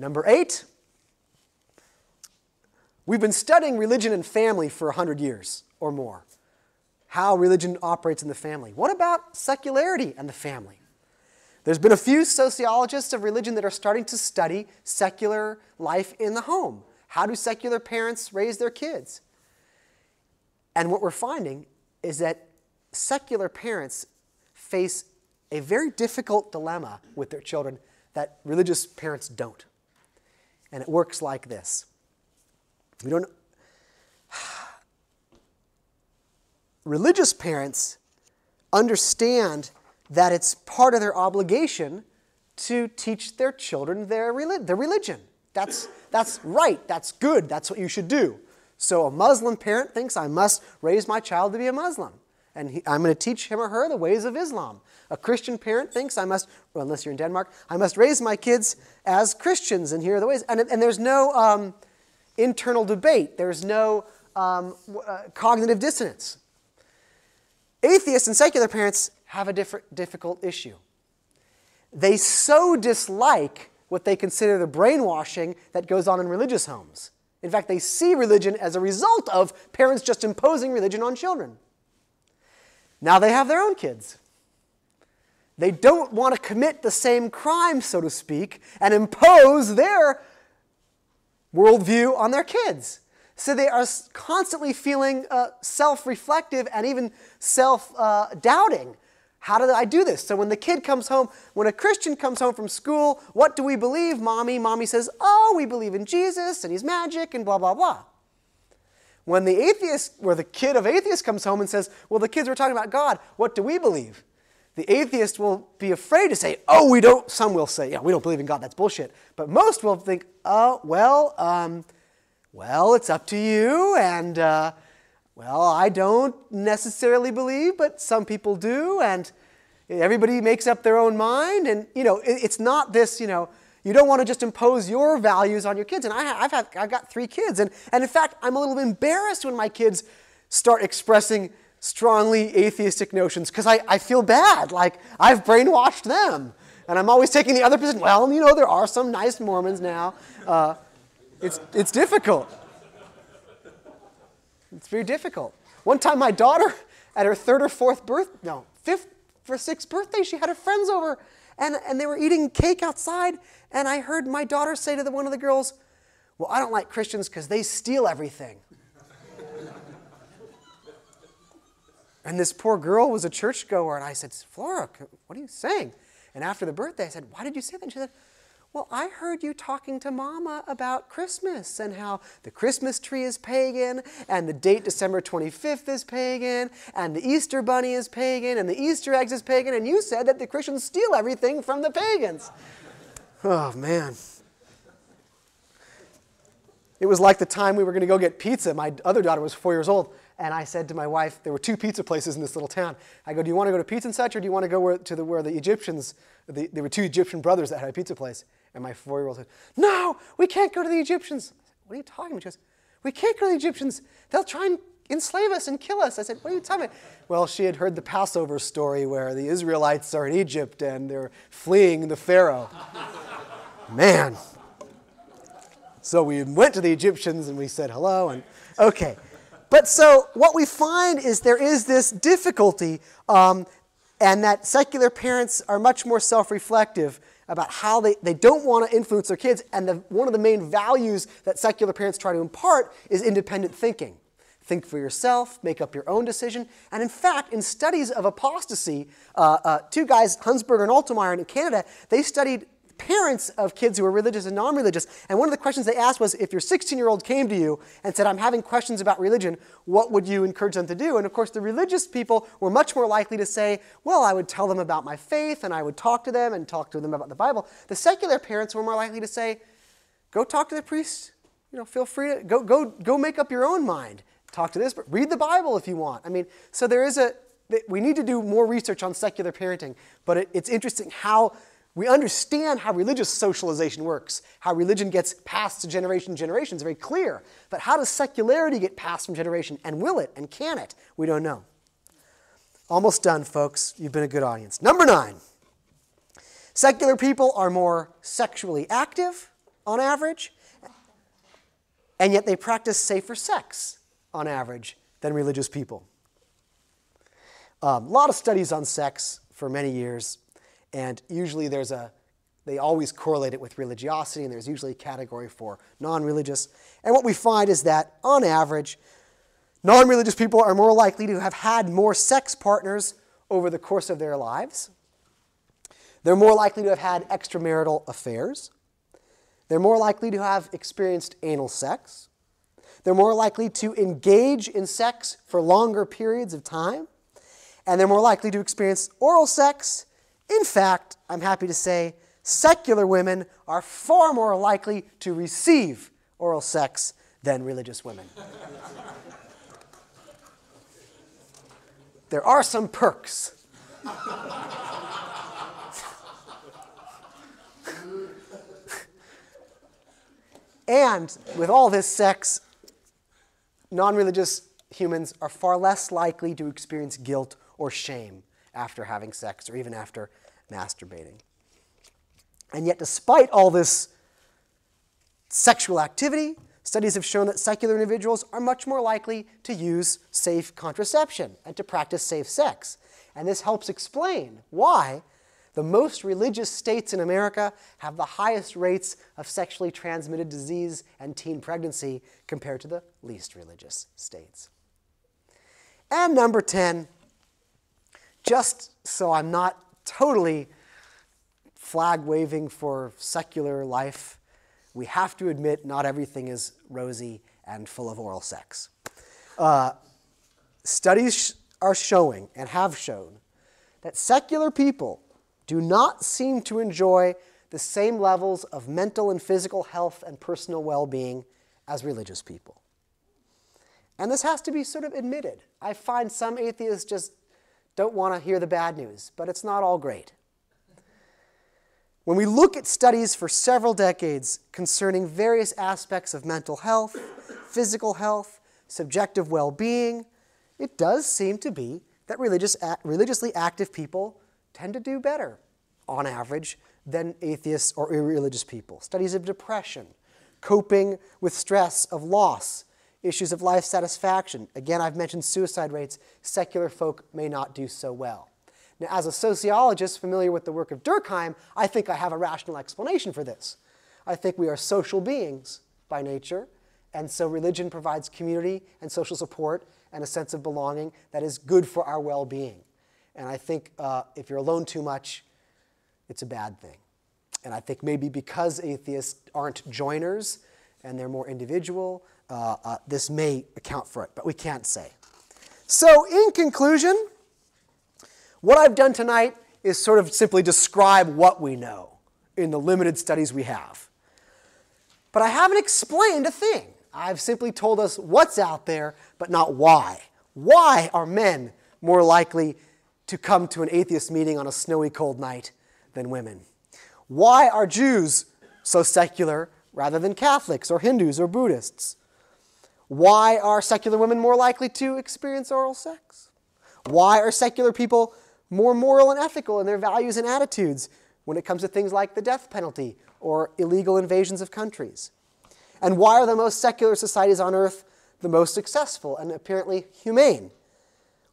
Number 8, we've been studying religion and family for 100 years or more. How religion operates in the family. What about secularity and the family? There's been a few sociologists of religion that are starting to study secular life in the home. How do secular parents raise their kids? And what we're finding is that secular parents face a very difficult dilemma with their children that religious parents don't. And it works like this. Religious parents understand that it's part of their obligation to teach their children their religion. That's right, that's good, that's what you should do. So a Muslim parent thinks I must raise my child to be a Muslim. And I'm going to teach him or her the ways of Islam. A Christian parent thinks I must, well, unless you're in Denmark, I must raise my kids as Christians, and here are the ways. And there's no internal debate. There's no cognitive dissonance. Atheists and secular parents have a difficult issue. They so dislike what they consider the brainwashing that goes on in religious homes. In fact, they see religion as a result of parents just imposing religion on children. Now they have their own kids. They don't want to commit the same crime, so to speak, and impose their worldview on their kids. So they are constantly feeling self-reflective and even self-doubting. How did I do this? So when the kid comes home, when a Christian comes home from school, what do we believe, Mommy? Mommy says, oh, we believe in Jesus, and he's magic, and blah, blah, blah. When the atheist, or the kid of atheist comes home and says, well, the kids were talking about God, what do we believe? The atheist will be afraid to say, oh, we don't. Some will say, yeah, we don't believe in God, that's bullshit. But most will think, oh, well, it's up to you, and, well, I don't necessarily believe, but some people do, and everybody makes up their own mind, and, it's not this, you don't want to just impose your values on your kids, and I've got 3 kids, and in fact, I'm a little embarrassed when my kids start expressing strongly atheistic notions, because I feel bad, like I've brainwashed them, and I'm always taking the other position. Well, there are some nice Mormons now. It's difficult. It's very difficult. One time my daughter, at her 5th or 6th birthday, she had her friends over, and they were eating cake outside, and I heard my daughter say to one of the girls, well, I don't like Christians because they steal everything. And this poor girl was a churchgoer, and I said, Flora, what are you saying? And after the birthday, I said, why did you say that? And she said, well, I heard you talking to Mama about Christmas and how the Christmas tree is pagan and the date December 25th is pagan and the Easter bunny is pagan and the Easter eggs is pagan, and you said that the Christians steal everything from the pagans. Oh, man. It was like the time we were going to go get pizza. My other daughter was 4 years old, and I said to my wife, there were 2 pizza places in this little town. I go, do you want to go to Pizza and Such, or do you want to go where the Egyptians, there were 2 Egyptian brothers that had a pizza place? And my 4-year-old said, no, we can't go to the Egyptians. I said, what are you talking about? She goes, we can't go to the Egyptians. They'll try and enslave us and kill us. I said, what are you talking about? Well, she had heard the Passover story where the Israelites are in Egypt and they're fleeing the Pharaoh. Man. So we went to the Egyptians and we said hello, and okay. But so what we find is there is this difficulty, and that secular parents are much more self-reflective about how they don't want to influence their kids, and one of the main values that secular parents try to impart is independent thinking. Think for yourself, make up your own decision. And in fact, in studies of apostasy, 2 guys, Hunsberger and Altemeyer in Canada, they studied parents of kids who were religious and non-religious. And one of the questions they asked was, if your 16-year-old came to you and said, I'm having questions about religion, what would you encourage them to do? And of course, the religious people were much more likely to say, well, I would tell them about my faith, and I would talk to them about the Bible. The secular parents were more likely to say, go talk to the priest, feel free to, go make up your own mind. Talk to this, but read the Bible if you want. So we need to do more research on secular parenting, but it's interesting how we understand how religious socialization works, how religion gets passed to generation to generation is very clear. But how does secularity get passed from generation? And will it? And can it? We don't know. Almost done, folks. You've been a good audience. Number 9. Secular people are more sexually active. on average, and yet they practice safer sex on average than religious people. A lot of studies on sex for many years, and usually they always correlate it with religiosity, and there's usually a category for non-religious. And what we find is that, on average, non-religious people are more likely to have had more sex partners over the course of their lives. They're more likely to have had extramarital affairs. They're more likely to have experienced anal sex. They're more likely to engage in sex for longer periods of time. And they're more likely to experience oral sex. In fact, I'm happy to say, secular women are far more likely to receive oral sex than religious women. There are some perks. And with all this sex, non-religious humans are far less likely to experience guilt or shame after having sex or even after masturbating. And yet, despite all this sexual activity, studies have shown that secular individuals are much more likely to use safe contraception and to practice safe sex. And this helps explain why the most religious states in America have the highest rates of sexually transmitted disease and teen pregnancy compared to the least religious states. And number 10, just so I'm not totally flag-waving for secular life, we have to admit not everything is rosy and full of oral sex. Studies are showing and have shown that secular people do not seem to enjoy the same levels of mental and physical health and personal well-being as religious people. And this has to be sort of admitted. I find some atheists just don't want to hear the bad news, but it's not all great. When we look at studies for several decades concerning various aspects of mental health, physical health, subjective well-being, it does seem to be that religiously active people tend to do better, on average, than atheists or irreligious people. Studies of depression, coping with stress of loss, issues of life satisfaction. Again, I've mentioned suicide rates. Secular folk may not do so well. Now, as a sociologist familiar with the work of Durkheim, I think I have a rational explanation for this. I think we are social beings by nature, and so religion provides community and social support and a sense of belonging that is good for our well-being. And I think if you're alone too much, it's a bad thing. And I think maybe because atheists aren't joiners and they're more individual, this may account for it, but we can't say. So in conclusion, what I've done tonight is sort of simply describe what we know in the limited studies we have. But I haven't explained a thing. I've simply told us what's out there, but not why. Why are men more likely to come to an atheist meeting on a snowy, cold night than women? Why are Jews so secular rather than Catholics or Hindus or Buddhists? Why are secular women more likely to experience oral sex? Why are secular people more moral and ethical in their values and attitudes when it comes to things like the death penalty or illegal invasions of countries? And why are the most secular societies on earth the most successful and apparently humane?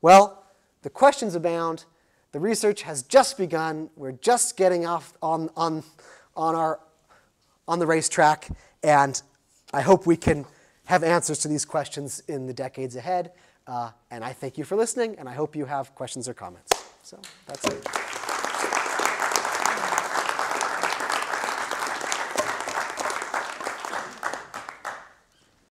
Well, the questions abound. The research has just begun. We're just getting off on the racetrack, and I hope we can have answers to these questions in the decades ahead. And I thank you for listening, and I hope you have questions or comments. So that's it.